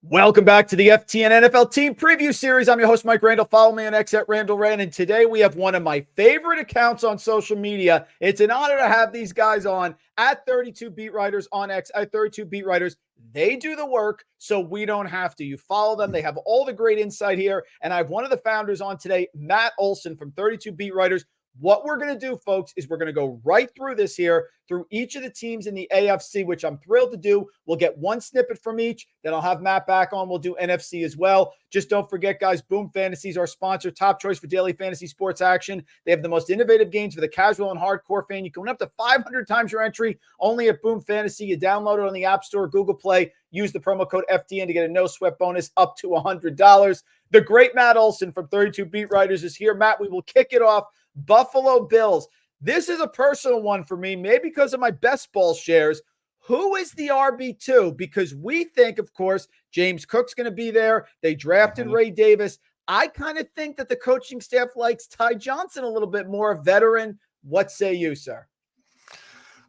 Welcome back to the FTN NFL Team Preview Series. I'm your host, Mike Randle. Follow me on X at Randle Rand. And today we have one of my favorite accounts on social media. It's an honor to have these guys on at 32 Beat Writers on X, at 32 Beat Writers. They do the work, so we don't have to. You follow them. They have all the great insight here. And I have one of the founders on today, Matt Olson from 32 Beat Writers. What we're going to do, folks, is we're going to go right through this here, through each of the teams in the AFC, which I'm thrilled to do. We'll get one snippet from each. Then I'll have Matt back on. We'll do NFC as well. Just don't forget, guys, Boom Fantasy is our sponsor, top choice for daily fantasy sports action. They have the most innovative games for the casual and hardcore fan. You can win up to 500 times your entry only at Boom Fantasy. You download it on the App Store, Google Play. Use the promo code FTN to get a no-sweat bonus up to $100. The great Matt Olson from 32 Beat Writers is here. Matt, we will kick it off. Buffalo Bills. This is a personal one for me, maybe because of my best ball shares. Who is the RB2? Because we think, of course, James Cook's going to be there. They drafted Ray Davis. I kind of think that the coaching staff likes Ty Johnson a little bit more, a veteran. What say you, sir?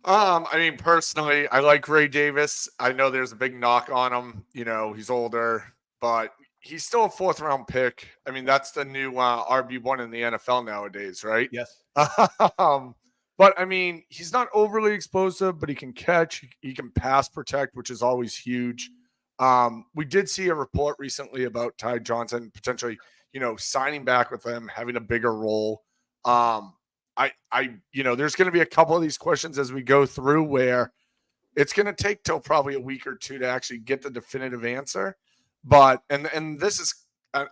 Personally, I like Ray Davis. I know there's a big knock on him. You know, he's older, but he's still a fourth-round pick. I mean, that's the new RB1 in the NFL nowadays, right? Yes. But, I mean, he's not overly explosive, but he can catch. He can pass protect, which is always huge. We did see a report recently about Ty Johnson potentially, signing back with him, having a bigger role. There's going to be a couple of these questions as we go through where it's going to take till probably a week or two to actually get the definitive answer. But and this is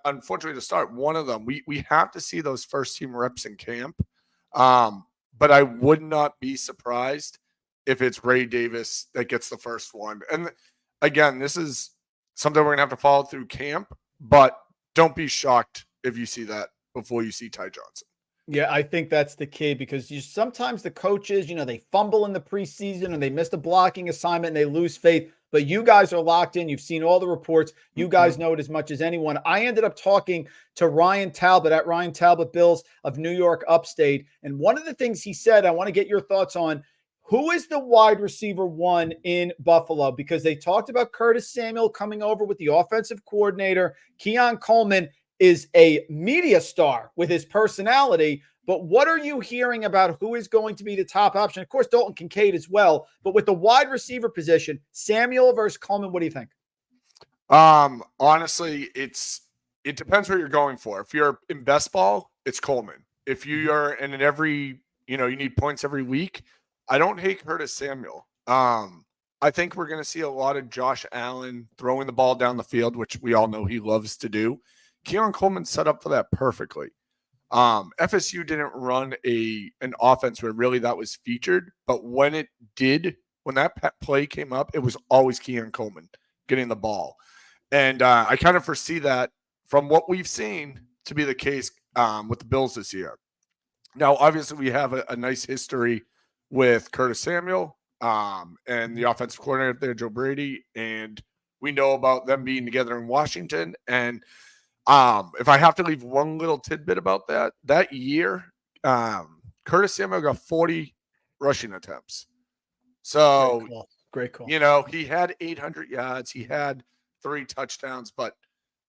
unfortunately to start one of them. We have to see those first team reps in camp. But I would not be surprised if it's Ray Davis that gets the first one. And again, this is something we're gonna have to follow through camp. But don't be shocked if you see that before you see Ty Johnson. Yeah, I think that's the key because sometimes the coaches, they fumble in the preseason and they miss a blocking assignment and they lose faith. But you guys are locked in. You've seen all the reports. You guys know it as much as anyone. I ended up talking to Ryan Talbot at Ryan Talbot Bills of New York Upstate. And one of the things he said, I want to get your thoughts on, who is the wide receiver one in Buffalo? Because they talked about Curtis Samuel coming over with the offensive coordinator. Keon Coleman is a media star with his personality. But what are you hearing about who is going to be the top option? Of course, Dalton Kincaid as well. But with the wide receiver position, Samuel versus Coleman, what do you think? Honestly, it depends what you're going for. If you're in best ball, it's Coleman. If you are in every, you need points every week, I don't hate Curtis Samuel. I think we're going to see a lot of Josh Allen throwing the ball down the field, which we all know he loves to do. Keon Coleman set up for that perfectly. FSU didn't run an offense where really that was featured, but when that play came up, it was always Keon Coleman getting the ball. And I kind of foresee that from what we've seen to be the case with the Bills this year. Now, obviously, we have a nice history with Curtis Samuel and the offensive coordinator there, Joe Brady, and we know about them being together in Washington. And if I have to leave one little tidbit about that year, Curtis Samuel got 40 rushing attempts. So, Great call. He had 800 yards. He had 3 touchdowns, but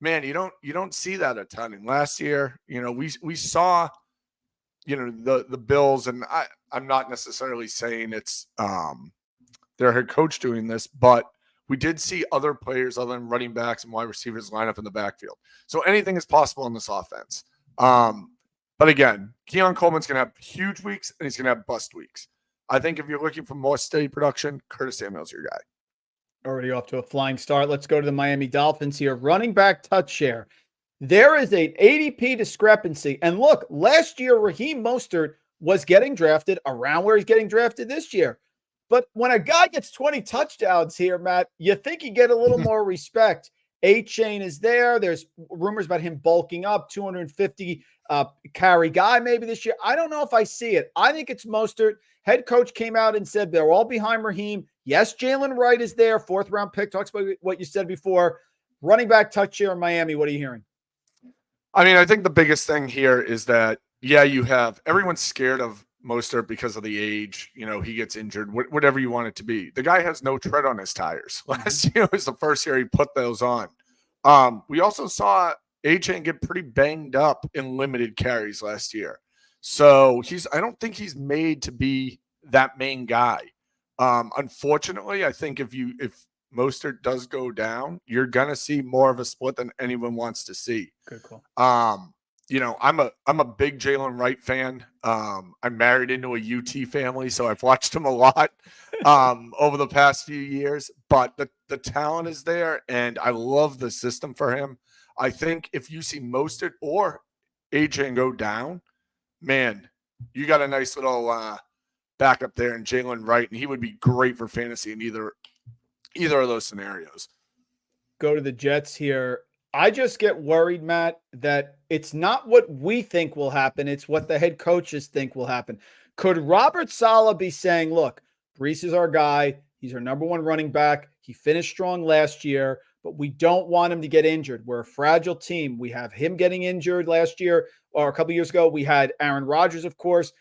man, you don't see that a ton. And last year, we saw, the Bills, and I'm not necessarily saying it's their head coach doing this, but we did see other players other than running backs and wide receivers line up in the backfield. So anything is possible in this offense. But again, Keon Coleman's going to have huge weeks and he's going to have bust weeks. I think if you're looking for more steady production, Curtis Samuel's your guy. Already off to a flying start. Let's go to the Miami Dolphins here. Running back touch share. There is an ADP discrepancy. And look, last year, Raheem Mostert was getting drafted around where he's getting drafted this year. But when a guy gets 20 touchdowns here, Matt, you think you get a little more respect. A-Chain is there. There's rumors about him bulking up, 250 carry guy maybe this year. I don't know if I see it. I think it's Mostert. Head coach came out and said they're all behind Raheem. Yes, Jalen Wright is there, 4th-round pick. Talks about what you said before. Running back touch share in Miami. What are you hearing? I think the biggest thing here is that, you have everyone's scared of Mostert because of the age, he gets injured, whatever you want it to be. The guy has no tread on his tires. Last year was the first year he put those on. We also saw A-Chain get pretty banged up in limited carries last year. So I don't think he's made to be that main guy. Unfortunately, I think if Mostert does go down, you're gonna see more of a split than anyone wants to see. Good call. I'm a big Jaylen Wright fan. I'm married into a UT family, so I've watched him a lot over the past few years. But the talent is there, and I love the system for him. I think if you see Mostert or AJ go down, man, you got a nice little backup there in Jaylen Wright, and he would be great for fantasy in either of those scenarios. Go to the Jets here. I just get worried, Matt, that it's not what we think will happen. It's what the head coaches think will happen. Could Robert Saleh be saying, look, Brees is our guy. He's our number one running back. He finished strong last year, but we don't want him to get injured. We're a fragile team. We have him getting injured last year or a couple years ago. We had Aaron Rodgers, of course.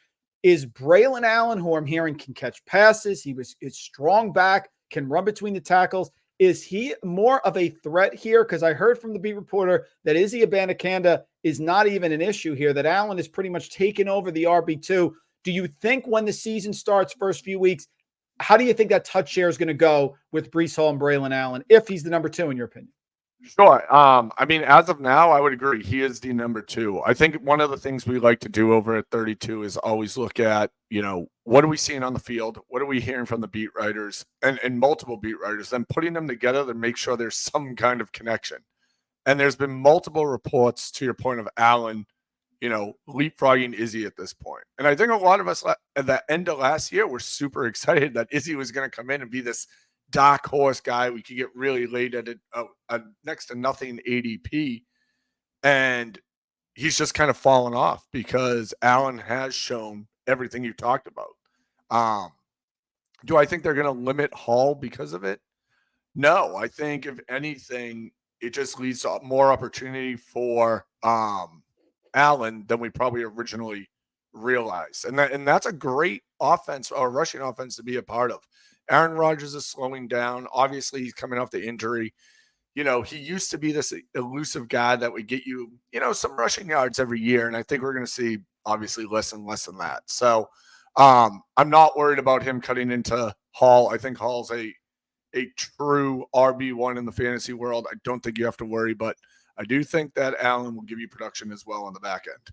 Is Braylon Allen, who I'm hearing can catch passes, is strong back, can run between the tackles. Is he more of a threat here? Because I heard from the beat reporter that Izzy Abanikanda is not even an issue here, that Allen is pretty much taken over the RB2. Do you think when the season starts, first few weeks, how do you think that touch share is going to go with Breece Hall and Braylon Allen, if he's the number 2 in your opinion? Sure. I mean, as of now, I would agree. He is the number 2. I think one of the things we like to do over at 32 is always look at, what are we seeing on the field? What are we hearing from the beat writers and multiple beat writers? Then putting them together to make sure there's some kind of connection. And there's been multiple reports, to your point, of Allen, leapfrogging Izzy at this point. And I think a lot of us at the end of last year were super excited that Izzy was going to come in and be this dark horse guy. We could get really late at a next to nothing ADP. And he's just kind of fallen off because Allen has shown everything you talked about. Do I think they're going to limit Hall because of it? No, I think if anything, it just leads to more opportunity for Allen than we probably originally realized. And that's a great offense or rushing offense to be a part of. Aaron Rodgers is slowing down. Obviously, he's coming off the injury. He used to be this elusive guy that would get you, some rushing yards every year. And I think we're going to see obviously less and less than that. So I'm not worried about him cutting into Hall. I think Hall's a true RB1 in the fantasy world. I don't think you have to worry, but I do think that Allen will give you production as well on the back end.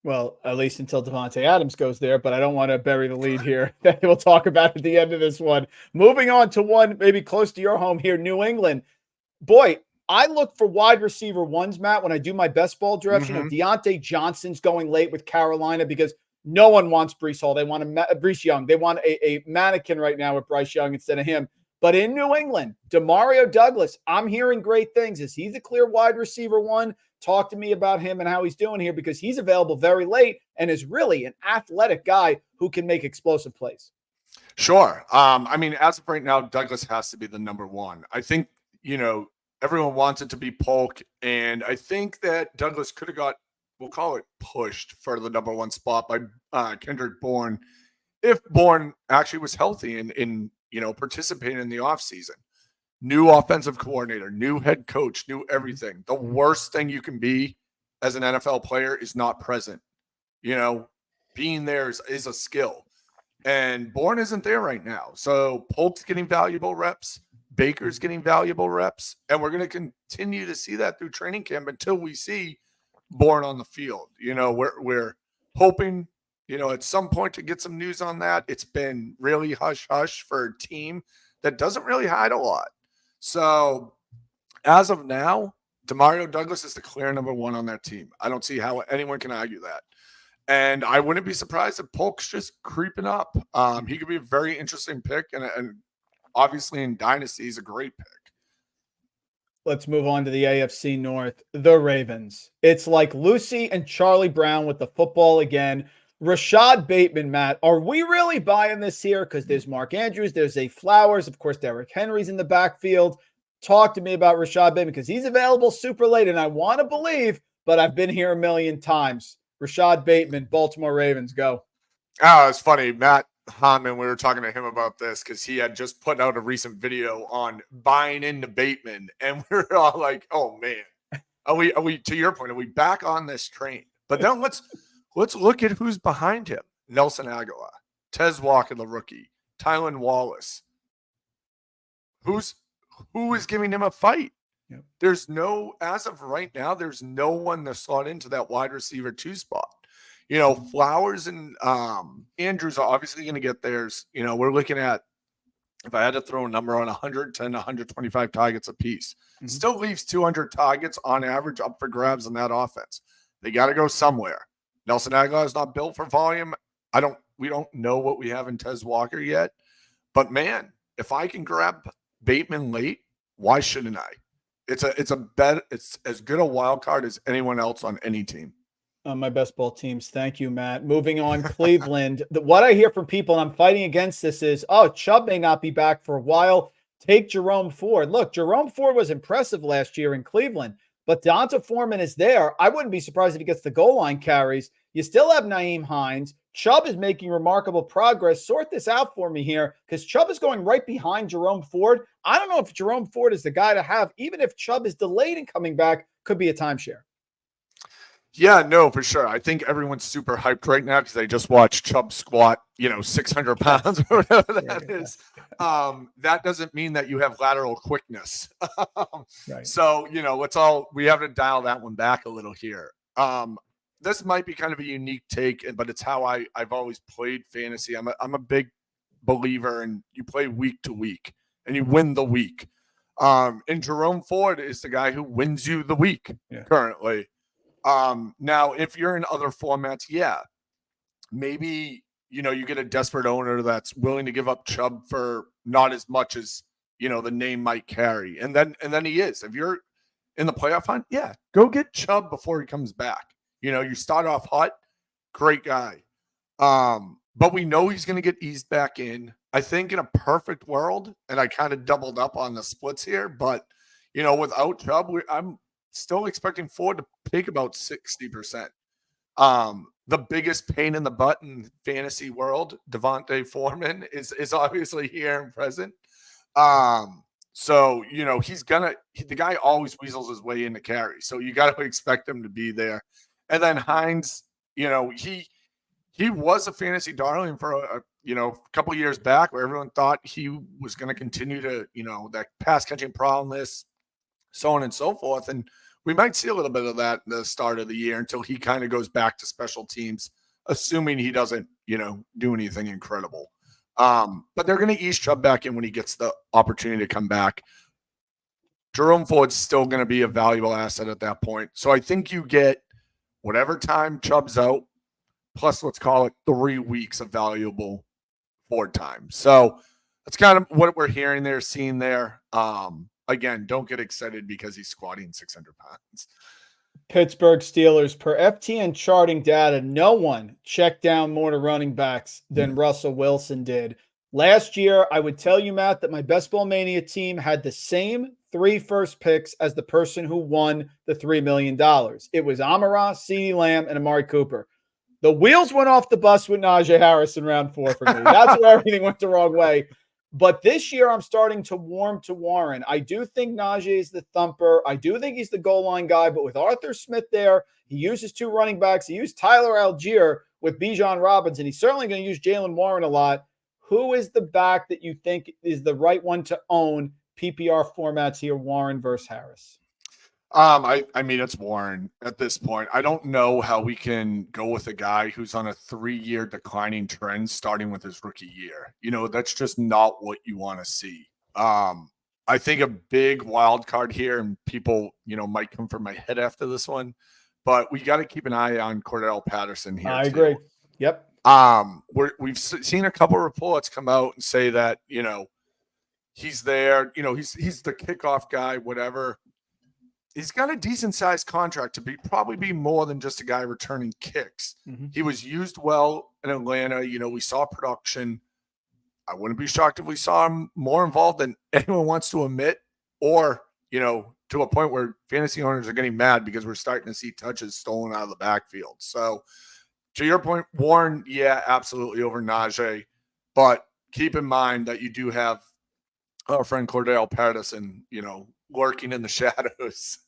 Well, at least until Devontae Adams goes there, but I don't want to bury the lead here that we'll talk about at the end of this one. Moving on to one maybe close to your home here, New England. Boy, I look for wide receiver ones, Matt, when I do my best ball drafts. Deontay Johnson's going late with Carolina because no one wants Breece Hall. They want Breece Young. They want a mannequin right now with Bryce Young instead of him. But in New England, Demario Douglas, I'm hearing great things. Is he the clear wide receiver one? Talk to me about him and how he's doing here because he's available very late and is really an athletic guy who can make explosive plays. Sure. I mean, as of right now, Douglas has to be the number 1. I think, everyone wants it to be Polk, and I think that Douglas could have got, we'll call it pushed for the number 1 spot by Kendrick Bourne if Bourne actually was healthy and participating in the offseason. New offensive coordinator, new head coach, new everything. The worst thing you can be as an NFL player is not present. Being there is a skill. And Bourne isn't there right now. So Polk's getting valuable reps. Baker's getting valuable reps. And we're going to continue to see that through training camp until we see Bourne on the field. We're hoping, at some point to get some news on that. It's been really hush-hush for a team that doesn't really hide a lot. So as of now, Demario Douglas is the clear number 1 on that team. I don't see how anyone can argue that. And I wouldn't be surprised if Polk's just creeping up. He could be a very interesting pick, and obviously in Dynasty, he's a great pick. Let's move on to the AFC North, the Ravens. It's like Lucy and Charlie Brown with the football again. Rashad Bateman, Matt, are we really buying this here? Because there's Mark Andrews, there's Zay Flowers, of course, Derrick Henry's in the backfield. Talk to me about Rashad Bateman because he's available super late, and I want to believe, but I've been here a million times. Rashad Bateman, Baltimore Ravens, go. Oh, it's funny, Matt. Harmon, we were talking to him about this because he had just put out a recent video on buying into Bateman, and we were all like, "Oh man, are we? To your point, are we back on this train?" But then let's look at who's behind him: Nelson Aguilar, Tez Walker, the rookie, Tylen Wallace. Who is giving him a fight? Yep. There's no, as of right now, there's no one to slot into that wide receiver 2 spot. Flowers and Andrews are obviously going to get theirs. We're looking at, if I had to throw a number on 110, 125 targets apiece, still leaves 200 targets on average up for grabs in that offense. They got to go somewhere. Nelson Aguilar is not built for volume. We don't know what we have in Tez Walker yet, but man, if I can grab Bateman late, why shouldn't I? It's a bet. It's as good a wild card as anyone else on any team. My best ball teams. Thank you, Matt. Moving on, Cleveland. What I hear from people, and I'm fighting against this, is, Chubb may not be back for a while. Take Jerome Ford. Look, Jerome Ford was impressive last year in Cleveland, but D'Onta Foreman is there. I wouldn't be surprised if he gets the goal line carries. You still have Nyheim Hines. Chubb is making remarkable progress. Sort this out for me here, because Chubb is going right behind Jerome Ford. I don't know if Jerome Ford is the guy to have, even if Chubb is delayed in coming back, could be a timeshare. Yeah, no, for sure. I think everyone's super hyped right now because they just watched Chubb squat, 600 pounds or whatever that is. That doesn't mean that you have lateral quickness. Right. So, we have to dial that one back a little here. This might be kind of a unique take, but it's how I've always played fantasy. I'm a big believer in you play week to week and you win the week. And Jerome Ford is the guy who wins you the week currently. Now, if you're in other formats, maybe, you get a desperate owner that's willing to give up Chubb for not as much as, the name might carry. And then he is. If you're in the playoff hunt, go get Chubb before he comes back. You start off hot, great guy. But we know he's going to get eased back in. I think in a perfect world, and I kind of doubled up on the splits here, but, without Chubb, I'm still expecting Ford to take about 60%. The biggest pain in the butt in fantasy world, Devontae Foreman, is obviously here and present. So, the guy always weasels his way into carry. So you got to expect him to be there. And then Hines, he was a fantasy darling for a couple of years back, where everyone thought he was going to continue to, that pass catching problem list, so on and so forth. And we might see a little bit of that in the start of the year until he kind of goes back to special teams, assuming he doesn't, do anything incredible. But they're going to ease Chubb back in when he gets the opportunity to come back. Jerome Ford's still going to be a valuable asset at that point. So I think you get whatever time Chubb's out, plus let's call it 3 weeks of valuable Ford time. So that's kind of what we're hearing there, seeing there. Again, don't get excited because he's squatting 600 pounds. Pittsburgh Steelers, per FTN charting data, no one checked down more to running backs than Russell Wilson did. Last year, I would tell you, Matt, that my Best Ball Mania team had the same 3 first picks as the person who won the $3 million. It was Amon-Ra, CeeDee Lamb, and Amari Cooper. The wheels went off the bus with Najee Harris in round 4 for me. That's where everything went the wrong way. But this year, I'm starting to warm to Warren. I do think Najee is the thumper. I do think he's the goal line guy. But with Arthur Smith there, he uses 2 running backs. He used Tyler Algier with Bijan Robinson. He's certainly going to use Jaylen Warren a lot. Who is the back that you think is the right one to own PPR formats here, Warren versus Harris? I mean, it's Warren at this point. I don't know how we can go with a guy who's on a 3-year declining trend starting with his rookie year. That's just not what you want to see. I think a big wild card here, and people, might come from my head after this one, but we got to keep an eye on Cordell Patterson here. I agree. Yep. We've seen a couple of reports come out and say that, he's there, he's the kickoff guy, whatever. He's got a decent sized contract to probably be more than just a guy returning kicks. Mm-hmm. He was used well in Atlanta. We saw production. I wouldn't be shocked if we saw him more involved than anyone wants to admit, or, to a point where fantasy owners are getting mad because we're starting to see touches stolen out of the backfield. So to your point, Warren, absolutely over Najee. But keep in mind that you do have our friend Cordell Patterson, lurking in the shadows.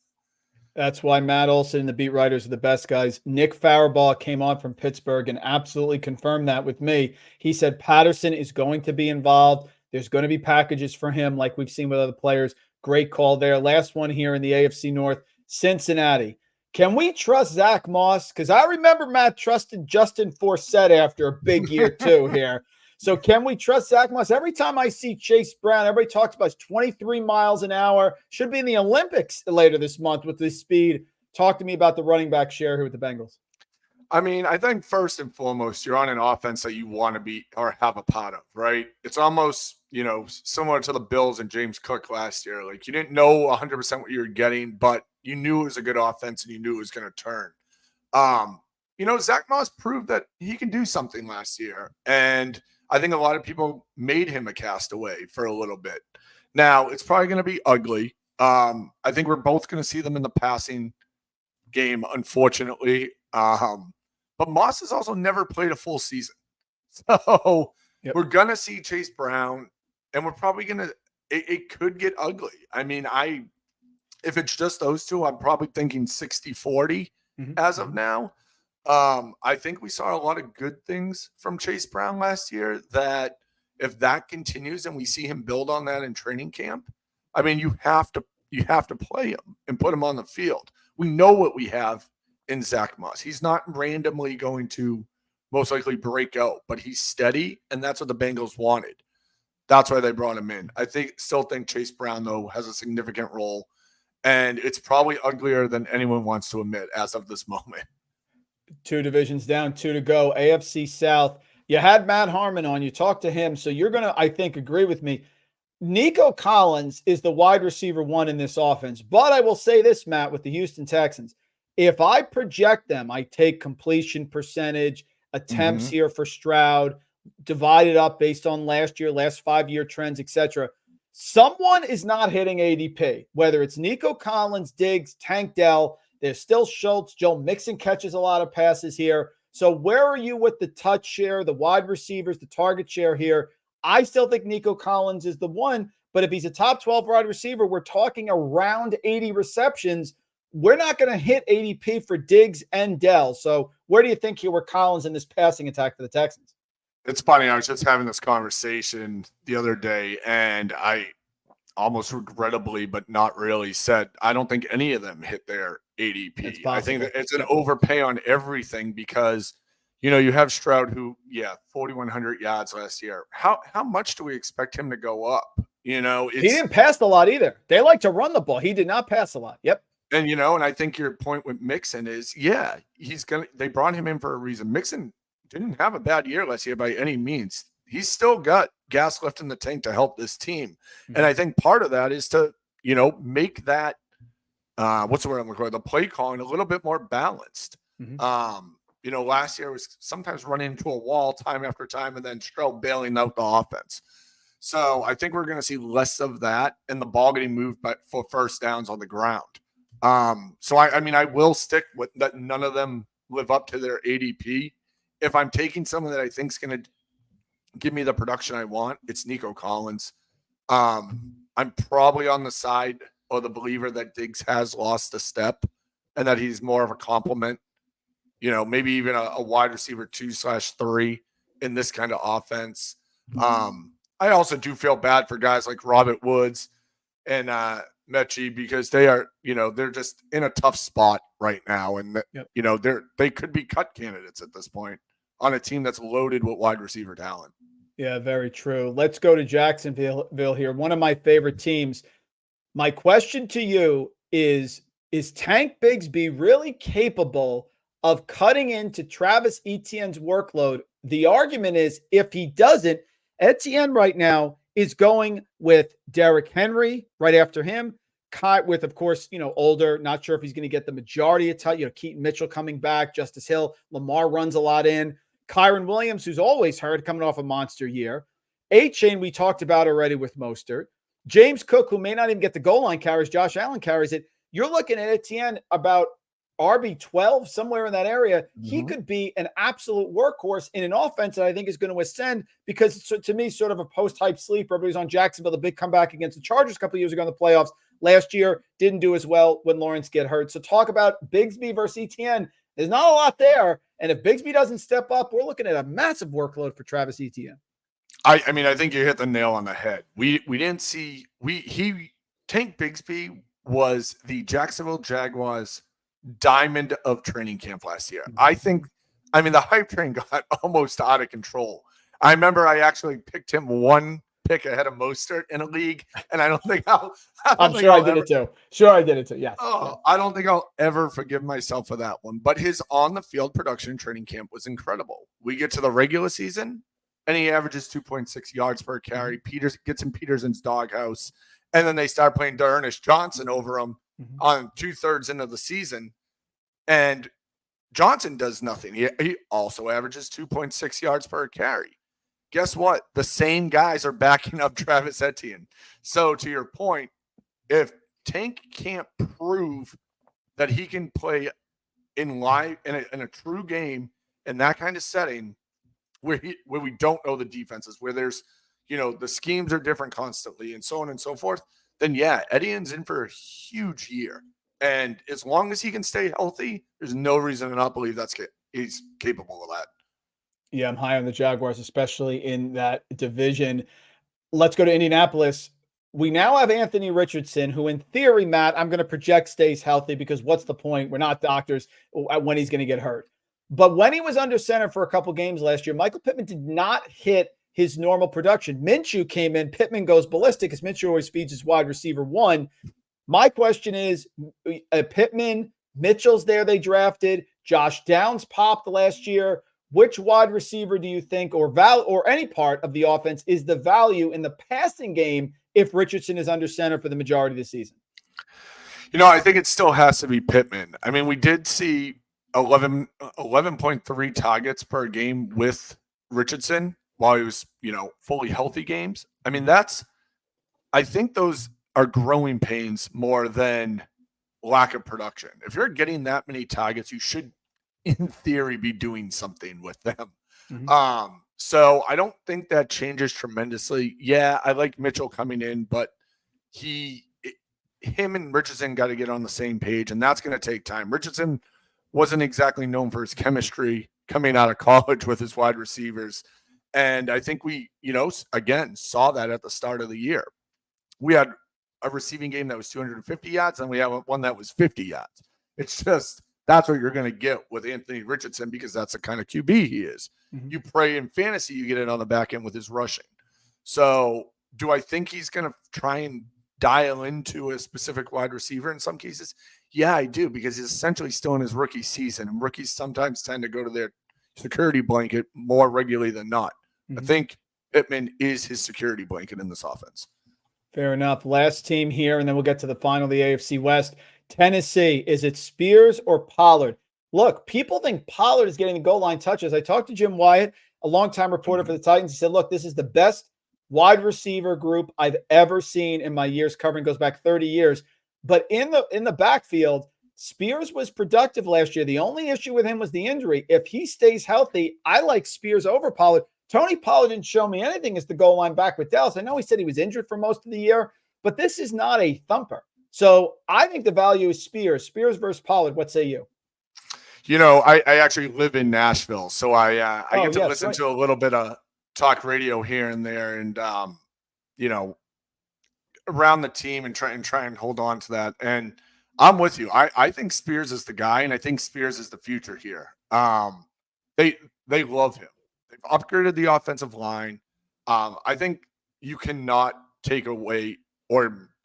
That's why Matt Olson and the beat writers are the best guys. Nick Farabaugh came on from Pittsburgh and absolutely confirmed that with me. He said Patterson is going to be involved. There's going to be packages for him like we've seen with other players. Great call there. Last one here in the AFC North, Cincinnati. Can we trust Zach Moss? Because I remember Matt trusted Justin Forsett after a big year too here. So can we trust Zach Moss? Every time I see Chase Brown, everybody talks about 23 miles an hour. Should be in the Olympics later this month with this speed. Talk to me about the running back share here with the Bengals. I mean, I think first and foremost, you're on an offense that you want to be or have a part of, right? It's almost, similar to the Bills and James Cook last year. Like you didn't know 100% what you were getting, but you knew it was a good offense and you knew it was going to turn. Zach Moss proved that he can do something last year. And I think a lot of people made him a castaway for a little bit. Now, it's probably going to be ugly. I think we're both going to see them in the passing game, unfortunately. But Moss has also never played a full season. So We're going to see Chase Brown, and we're probably going to – it could get ugly. I mean, if it's just those two, I'm probably thinking 60-40 as of now. I think we saw a lot of good things from Chase Brown last year that if that continues and we see him build on that in training camp, I mean, you have to play him and put him on the field. We know what we have in Zach Moss. He's not randomly going to most likely break out, but he's steady, and that's what the Bengals wanted. That's why they brought him in. Still think Chase Brown, though, has a significant role, and it's probably uglier than anyone wants to admit as of this moment. 2 divisions down, 2 to go. AFC South. You had Matt Harmon on. You talked to him, so you're going to, I think, agree with me. Nico Collins is the wide receiver 1 in this offense. But I will say this, Matt, with the Houston Texans. If I project them, I take completion percentage, attempts here for Stroud, divide it up based on last 5-year trends, etc. Someone is not hitting ADP, whether it's Nico Collins, Diggs, Tank Dell. There's still Schultz. Joe Mixon catches a lot of passes here. So where are you with the touch share, the wide receivers, the target share here? I still think Nico Collins is the one, but if he's a top 12 wide receiver, we're talking around 80 receptions. We're not going to hit ADP for Diggs and Dell. So where do you think here were Collins in this passing attack for the Texans? It's funny. I was just having this conversation the other day, and I almost regrettably, but not really, said I don't think any of them hit their ADP. I think that it's an overpay on everything because, you have Stroud who, 4,100 yards last year. How much do we expect him to go up? He didn't pass a lot either. They like to run the ball. He did not pass a lot. Yep. And, and I think your point with Mixon is, they brought him in for a reason. Mixon didn't have a bad year last year by any means. He's still got gas left in the tank to help this team. And I think part of that is to, make that, what's the word I'm looking for? The play calling a little bit more balanced. Last year was sometimes running into a wall time after time and then Stroud bailing out the offense. So I think we're going to see less of that and the ball getting moved for first downs on the ground. So I will stick with that. None of them live up to their ADP. If I'm taking someone that I think is going to give me the production I want, it's Nico Collins. I'm probably on the side or the believer that Diggs has lost a step and that he's more of a complement, maybe even a wide receiver 2/3 in this kind of offense. I also do feel bad for guys like Robert Woods and Mechie because they are, they're just in a tough spot right now. And, they could be cut candidates at this point on a team that's loaded with wide receiver talent. Yeah, very true. Let's go to Jacksonville here. One of my favorite teams. My question to you is Tank Bigsby really capable of cutting into Travis Etienne's workload? The argument is if he doesn't, Etienne right now is going with Derrick Henry right after him, with, of course, older, not sure if he's going to get the majority of time, Keaton Mitchell coming back, Justice Hill, Lamar runs a lot in, Kyron Williams, who's always hurt, coming off a monster year. A-Chain we talked about already with Mostert. James Cook, who may not even get the goal line carries, Josh Allen carries it. You're looking at Etienne about RB12, somewhere in that area. He could be an absolute workhorse in an offense that I think is going to ascend because it's, to me, sort of a post-hype sleeper. Everybody's on Jacksonville, the big comeback against the Chargers a couple of years ago in the playoffs. Last year, didn't do as well when Lawrence get hurt. So talk about Bigsby versus Etienne. There's not a lot there. And if Bigsby doesn't step up, we're looking at a massive workload for Travis Etienne. I mean, I think you hit the nail on the head. We didn't see Tank Bigsby was the Jacksonville Jaguars diamond of training camp last year. I mean, the hype train got almost out of control. I remember I actually picked him one pick ahead of Mostert in a league, and I don't think I'm sure I did it too. Sure, I did it too. Yes. Oh, I don't think I'll ever forgive myself for that one. But his on-the-field production training camp was incredible. We get to the regular season, and he averages 2.6 yards per carry. Peters gets in Peterson's doghouse, and then they start playing D'Ernest Johnson over him on 2/3 into the season, and Johnson does nothing. He also averages 2.6 yards per carry. Guess what? The same guys are backing up Travis Etienne. So to your point, if Tank can't prove that he can play in live in a true game in that kind of setting where we don't know the defenses, where there's, the schemes are different constantly and so on and so forth, then yeah, Etienne's in for a huge year. And as long as he can stay healthy, there's no reason to not believe he's capable of that. Yeah, I'm high on the Jaguars, especially in that division. Let's go to Indianapolis. We now have Anthony Richardson, who in theory, Matt, I'm going to project stays healthy because what's the point? We're not doctors when he's going to get hurt. But when he was under center for a couple games last year, Michael Pittman did not hit his normal production. Minshew came in. Pittman goes ballistic because Minshew always feeds his wide receiver one. My question is, Pittman, Mitchell's there they drafted. Josh Downs popped last year. Which wide receiver do you think, or any part of the offense, is the value in the passing game if Richardson is under center for the majority of the season? I think it still has to be Pittman. I mean, we did see 11.3 targets per game with Richardson while he was, fully healthy games. I mean, I think those are growing pains more than lack of production. If you're getting that many targets, you should, in theory, be doing something with them. So I don't think that changes tremendously. Yeah, I like Mitchell coming in, but him and Richardson got to get on the same page, and that's going to take time. Richardson wasn't exactly known for his chemistry coming out of college with his wide receivers. And I think we, again, saw that at the start of the year. We had a receiving game that was 250 yards, and we have one that was 50 yards. It's just, that's what you're going to get with Anthony Richardson because that's the kind of QB he is. You pray in fantasy, you get it on the back end with his rushing. So do I think he's going to try and dial into a specific wide receiver in some cases? Yeah, I do, because he's essentially still in his rookie season, and rookies sometimes tend to go to their security blanket more regularly than not. I think Pittman is his security blanket in this offense. Fair enough. Last team here, and then we'll get to the final of the AFC West. Tennessee, is it Spears or Pollard? Look, people think Pollard is getting the goal line touches. I talked to Jim Wyatt, a longtime reporter for the Titans. He said, look, this is the best wide receiver group I've ever seen in my years covering, goes back 30 years. But in the backfield, Spears was productive last year. The only issue with him was the injury. If he stays healthy, I like Spears over Pollard. Tony Pollard didn't show me anything as the goal line back with Dallas. I know he said he was injured for most of the year, but this is not a thumper. So I think the value is Spears versus Pollard. What say you? I actually live in Nashville, so I get to listen to a little bit of talk radio here and there, and around the team and try and hold on to that. And I'm with you. I think Spears is the guy, and I think Spears is the future here. They love him. They've upgraded the offensive line. I think you cannot take away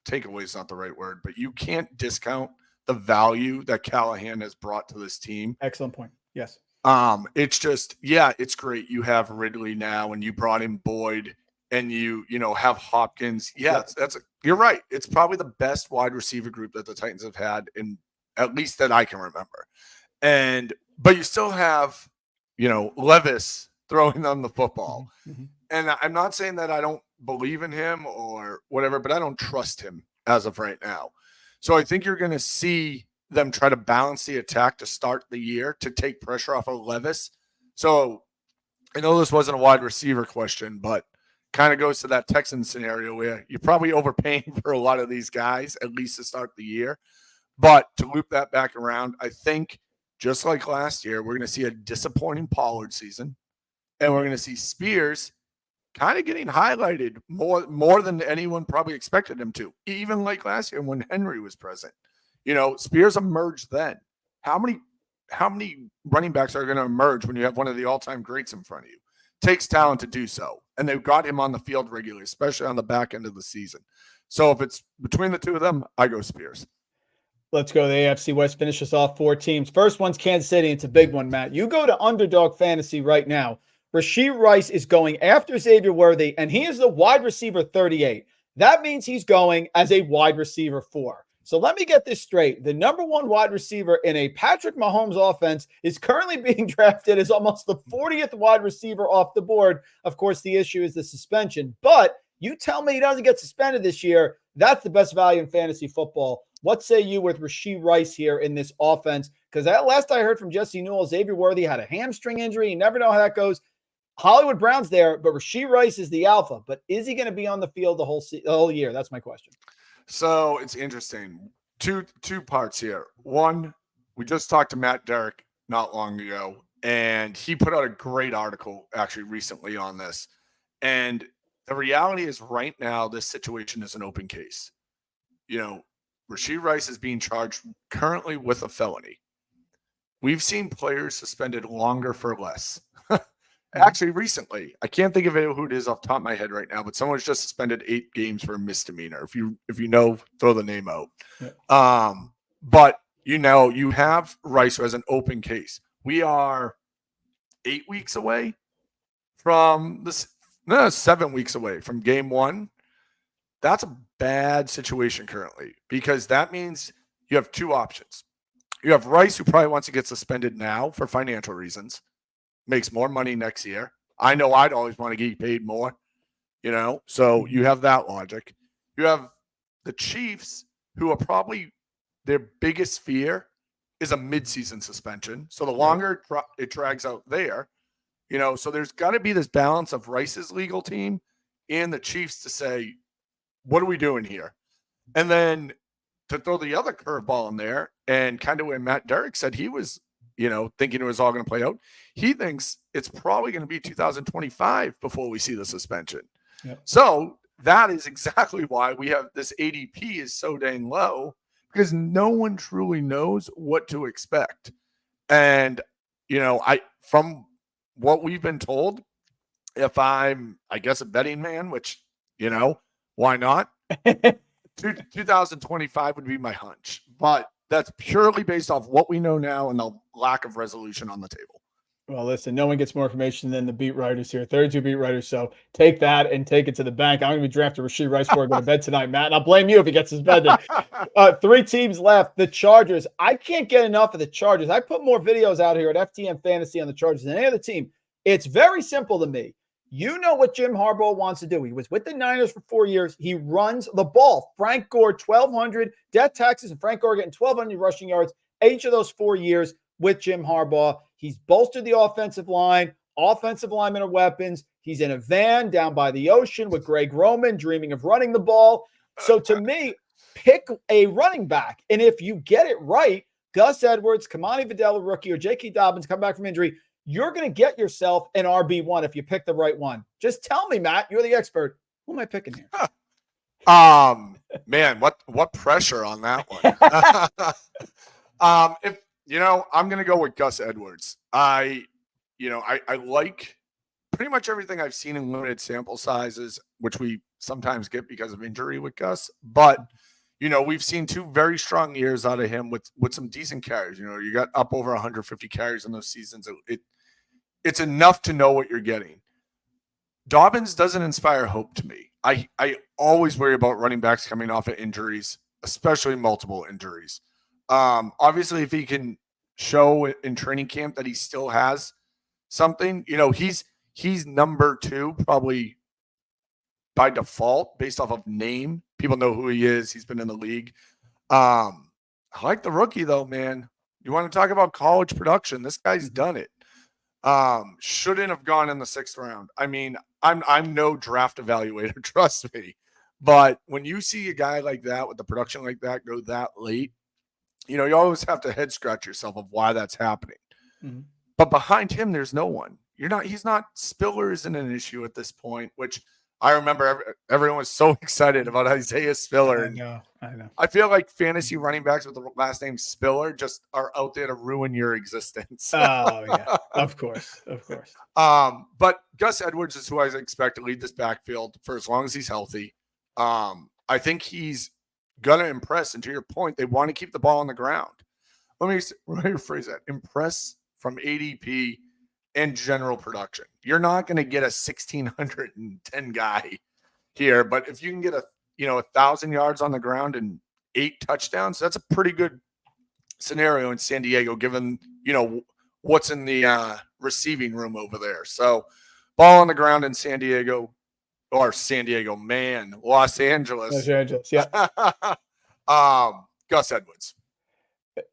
is not the right word, but you can't discount the value that Callahan has brought to this team. Excellent point. Yes. It's just, it's great. You have Ridley now, and you brought in Boyd, and you have Hopkins. Yeah, you're right. It's probably the best wide receiver group that the Titans have had in at least that I can remember. But you still have, Levis throwing them the football. And I'm not saying that I don't believe in him or whatever, but I don't trust him as of right now. So I think you're going to see them try to balance the attack to start the year to take pressure off of Levis. So I know this wasn't a wide receiver question, but kind of goes to that Texans scenario where you're probably overpaying for a lot of these guys, at least to start the year. But to loop that back around, I think just like last year, we're going to see a disappointing Pollard season, and we're going to see Spears kind of getting highlighted more than anyone probably expected him to, even like last year when Henry was present. Spears emerged then. How many running backs are going to emerge when you have one of the all-time greats in front of you? Takes talent to do so, and they've got him on the field regularly, especially on the back end of the season. So if it's between the two of them, I go Spears. Let's go to the AFC West. Finish us off 4 teams. First one's Kansas City. It's a big one, Matt. You go to Underdog Fantasy right now. Rashee Rice is going after Xavier Worthy, and he is the wide receiver 38. That means he's going as a wide receiver 4. So let me get this straight. The number 1 wide receiver in a Patrick Mahomes offense is currently being drafted as almost the 40th wide receiver off the board. Of course, the issue is the suspension. But you tell me he doesn't get suspended this year. That's the best value in fantasy football. What say you with Rashee Rice here in this offense? Because last I heard from Jesse Newell, Xavier Worthy had a hamstring injury. You never know how that goes. Hollywood Brown's there, but Rashee Rice is the alpha. But is he going to be on the field the whole year? That's my question. So it's interesting. Two parts here. One, we just talked to Matt Derrick not long ago, and he put out a great article actually recently on this. And the reality is right now, this situation is an open case. Rashee Rice is being charged currently with a felony. We've seen players suspended longer for less. Actually, recently, I can't think of who it is off the top of my head right now, but someone was just suspended 8 games for a misdemeanor. If you know, throw the name out. Yeah. But you have Rice who has an open case. We are 8 weeks away from this. No, 7 weeks away from game 1. That's a bad situation currently because that means you have 2 options. You have Rice, who probably wants to get suspended now for financial reasons, makes more money next year. I know I'd always want to get paid more, so you have that logic. You have the Chiefs, who are probably their biggest fear is a midseason suspension. So the longer it drags out there, so there's got to be this balance of Rice's legal team and the Chiefs to say, what are we doing here? And then to throw the other curveball in there, and kind of when Matt Derrick said he was, thinking it was all going to play out, he thinks it's probably going to be 2025 before we see the suspension. Yep. So that is exactly why we have this ADP is so dang low, because no one truly knows what to expect. And, from what we've been told, if I'm, I guess, a betting man, which, why not? 2025 would be my hunch, but that's purely based off what we know now and the lack of resolution on the table. Well, listen, no one gets more information than the beat writers here, 32 beat writers. So take that and take it to the bank. I'm going to be drafting Rashee Rice before I go to bed tonight, Matt, and I'll blame you if he gets suspended. 3 teams left. The Chargers. I can't get enough of the Chargers. I put more videos out here at FTN Fantasy on the Chargers than any other team. It's very simple to me. You know what Jim Harbaugh wants to do. He was with the Niners for 4 years. He runs the ball. Frank Gore, 1,200 death taxes, and Frank Gore getting 1,200 rushing yards each of those 4 years with Jim Harbaugh. He's bolstered the offensive line. Offensive linemen are weapons. He's in a van down by the ocean with Greg Roman dreaming of running the ball. So to me, pick a running back. And if you get it right, Gus Edwards, Kamani Vidal, rookie, or J.K. Dobbins come back from injury, you're going to get yourself an RB1 if you pick the right one. Just tell me, Matt, you're the expert. Who am I picking here? Man, what pressure on that one? If I'm going to go with Gus Edwards. I like pretty much everything I've seen in limited sample sizes, which we sometimes get because of injury with Gus. But, we've seen 2 very strong years out of him with some decent carries. You got up over 150 carries in those seasons. It's enough to know what you're getting. Dobbins doesn't inspire hope to me. I always worry about running backs coming off of injuries, especially multiple injuries. Obviously, if he can show in training camp that he still has something, he's number 2 probably by default based off of name. People know who he is. He's been in the league. I like the rookie though, man. You want to talk about college production? This guy's done it. Shouldn't have gone in the 6th round. I mean, I'm no draft evaluator, trust me. But when you see a guy like that with the production like that go that late, you know, you always have to head scratch yourself of why that's happening. Mm-hmm. But behind him, there's no one. He's not, Spiller isn't an issue at this point, which I remember everyone was so excited about Isaiah Spiller. I know. I feel like fantasy running backs with the last name Spiller just are out there to ruin your existence. Oh, yeah. Of course. But Gus Edwards is who I expect to lead this backfield for as long as he's healthy. I think he's going to impress. And to your point, they want to keep the ball on the ground. Let me rephrase that. Impress from ADP and general production. You're not going to get a 1,610 guy here, but if you can get 1,000 yards on the ground and 8 touchdowns, that's a pretty good scenario in San Diego, given, what's in the receiving room over there. So ball on the ground in San Diego, Los Angeles. Yeah. Gus Edwards.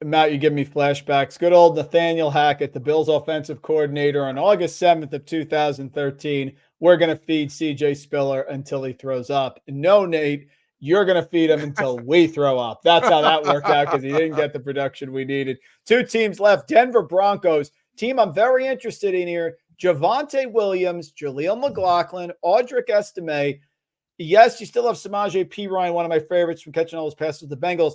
Matt, you give me flashbacks. Good old Nathaniel Hackett, the Bills offensive coordinator, on August 7th of 2013. We're going to feed CJ Spiller until he throws up. No, Nate, you're going to feed him until we throw up. That's how that worked out, because he didn't get the production we needed. 2 teams left. Denver Broncos, team I'm very interested in here. Javonte Williams, Jaleel McLaughlin, Audric Estime. Yes, you still have Samaje Perine, one of my favorites from catching all those passes with the Bengals.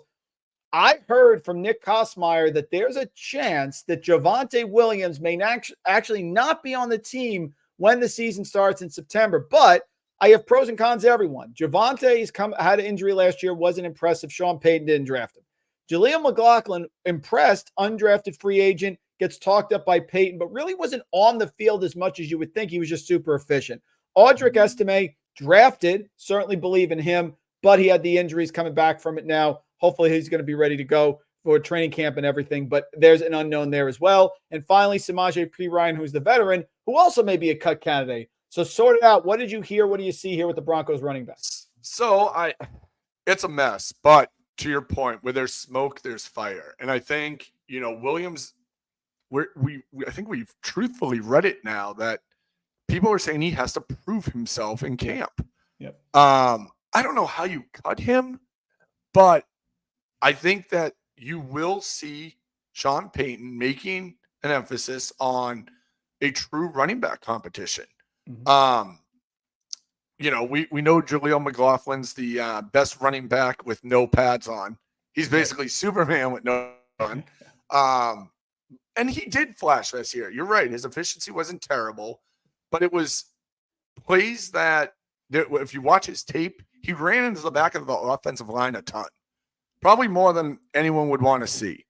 I heard from Nick Kosmeyer that there's a chance that Javonte Williams may actually not be on the team when the season starts in September. But I have pros and cons to everyone. Javonte had an injury last year, wasn't impressive. Sean Payton didn't draft him. Jaleel McLaughlin, impressed, undrafted free agent, gets talked up by Payton, but really wasn't on the field as much as you would think. He was just super efficient. Audric Estime, drafted, certainly believe in him, but he had the injuries, coming back from it now. Hopefully he's going to be ready to go for training camp and everything, but there's an unknown there as well. And finally, Samaje Perine, who's the veteran, who also may be a cut candidate. So sort it out. What did you hear? What do you see here with the Broncos running backs? So it's a mess, but to your point, where there's smoke, there's fire. And I think, Williams, I think we've truthfully read it now that people are saying he has to prove himself in camp. Yep. I don't know how you cut him, but I think that you will see Sean Payton making an emphasis on a true running back competition. Mm-hmm. We know Jaleel McLaughlin's the best running back with no pads on. He's basically Superman with no on. And he did flash this year. You're right. His efficiency wasn't terrible, but it was plays that if you watch his tape, he ran into the back of the offensive line a ton. Probably more than anyone would want to see.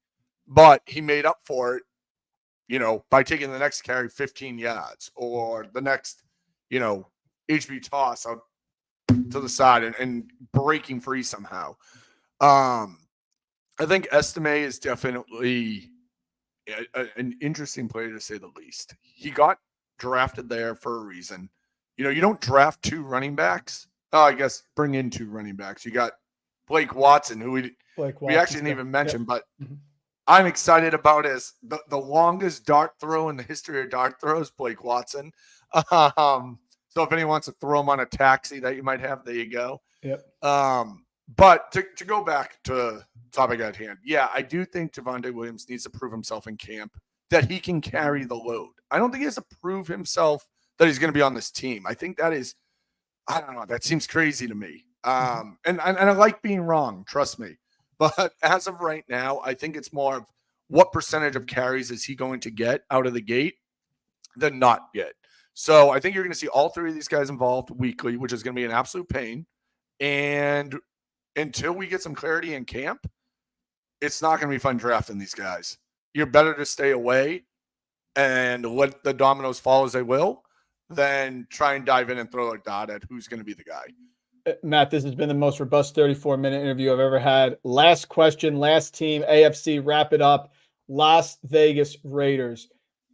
But he made up for it, by taking the next carry 15 yards or the next, HB toss out to the side and breaking free somehow. I think Estime is definitely an interesting player, to say the least. He got drafted there for a reason. You don't draft 2 running backs. I guess bring in 2 running backs. You got Blake Watson, who we actually didn't even mention, but I'm excited about as the longest dart throw in the history of dart throws, Blake Watson. So if anyone wants to throw him on a taxi that you might have, there you go. Yep. But to go back to the topic at hand, yeah, I do think Javonte Williams needs to prove himself in camp that he can carry the load. I don't think he has to prove himself that he's going to be on this team. I think that is, I don't know, that seems crazy to me. And I like being wrong, trust me. But as of right now, I think it's more of what percentage of carries is he going to get out of the gate than not get. So I think you're going to see all 3 of these guys involved weekly, which is going to be an absolute pain. And until we get some clarity in camp, it's not going to be fun drafting these guys. You're better to stay away and let the dominoes fall as they will than try and dive in and throw a dot at who's going to be the guy. Matt, this has been the most robust 34-minute interview I've ever had. Last question, last team, AFC, wrap it up. Las Vegas Raiders.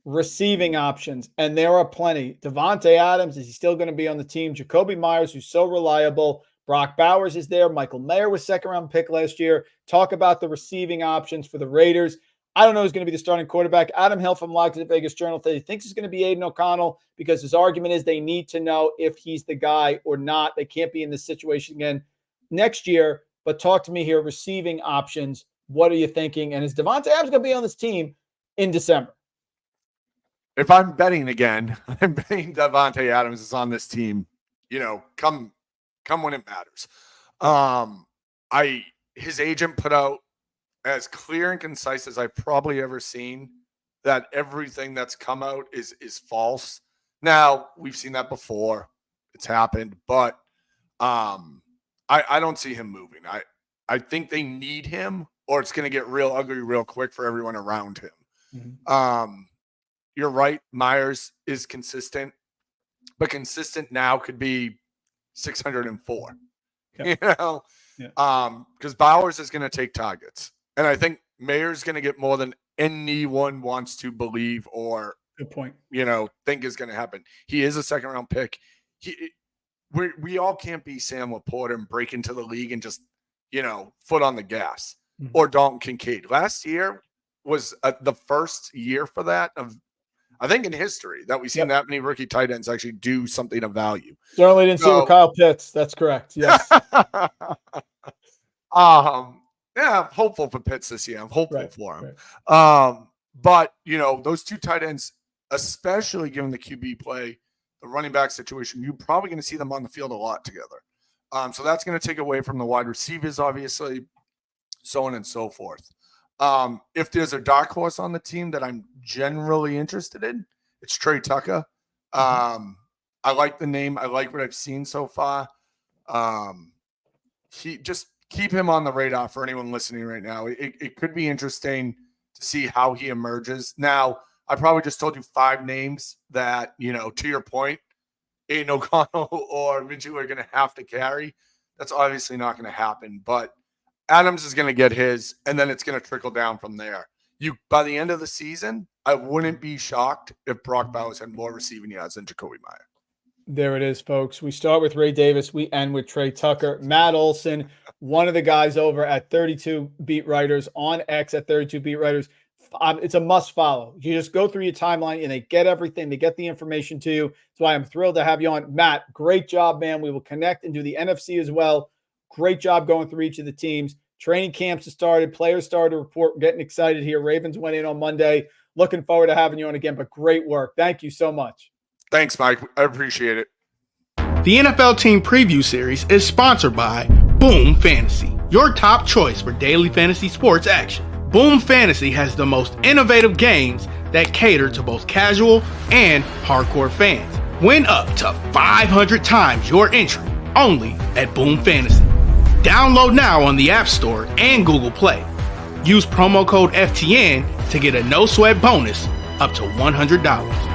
Receiving options, and there are plenty. Devontae Adams, is he still going to be on the team? Jacoby Myers, who's so reliable. Brock Bowers is there. Michael Mayer was second-round pick last year. Talk about the receiving options for the Raiders. I don't know who's going to be the starting quarterback. Adam Hill from Logs at Vegas Journal says he thinks it's going to be Aiden O'Connell because his argument is they need to know if he's the guy or not. They can't be in this situation again next year. But talk to me here, receiving options. What are you thinking? And is Devontae Adams going to be on this team in December? If I'm betting again, I'm betting Devontae Adams is on this team, come when it matters. His agent put out as clear and concise as I've probably ever seen that everything that's come out is false. Now, we've seen that before. It's happened, but I don't see him moving. I think they need him, or it's going to get real ugly real quick for everyone around him. Mm-hmm. You're right. Myers is consistent, but consistent now could be 604. Yep. Because Bowers is going to take targets. And I think Mayer's going to get more than anyone wants to believe or good point. Think is going to happen. He is a second-round pick. We all can't be Sam Laporta and break into the league and just, foot on the gas. Mm-hmm. Or Dalton Kincaid. Last year was the first year for that I think in history that we've seen that many rookie tight ends actually do something of value. Certainly didn't see it with Kyle Pitts. That's correct. Yes. Yeah, I'm hopeful for Pitts this year. I'm hopeful for him. Right. But those two tight ends, especially given the QB play, the running back situation, you're probably going to see them on the field a lot together. So that's going to take away from the wide receivers, obviously, so on and so forth. If there's a dark horse on the team that I'm generally interested in, it's Trey Tucker. I like the name. I like what I've seen so far. He just keep him on the radar for anyone listening right now. It could be interesting to see how he emerges. Now, I probably just told you 5 names that, to your point, Aiden O'Connell or Minshew are going to have to carry. That's obviously not going to happen, but Adams is going to get his, and then it's going to trickle down from there. By the end of the season, I wouldn't be shocked if Brock Bowers had more receiving yards than Jacoby Meyer. There it is, folks. We start with Ray Davis. We end with Trey Tucker. Matt Olson, one of the guys over at 32 Beat Writers on X at 32 Beat Writers. It's a must follow. You just go through your timeline and they get everything. They get the information to you. That's why I'm thrilled to have you on. Matt, great job, man. We will connect and do the NFC as well. Great job going through each of the teams. Training camps have started. Players started to report. We're getting excited here. Ravens went in on Monday. Looking forward to having you on again, but great work. Thank you so much. Thanks, Mike. I appreciate it. The NFL Team Preview Series is sponsored by Boom Fantasy, your top choice for daily fantasy sports action. Boom Fantasy has the most innovative games that cater to both casual and hardcore fans. Win up to 500 times your entry only at Boom Fantasy. Download now on the App Store and Google Play. Use promo code FTN to get a no-sweat bonus up to $100.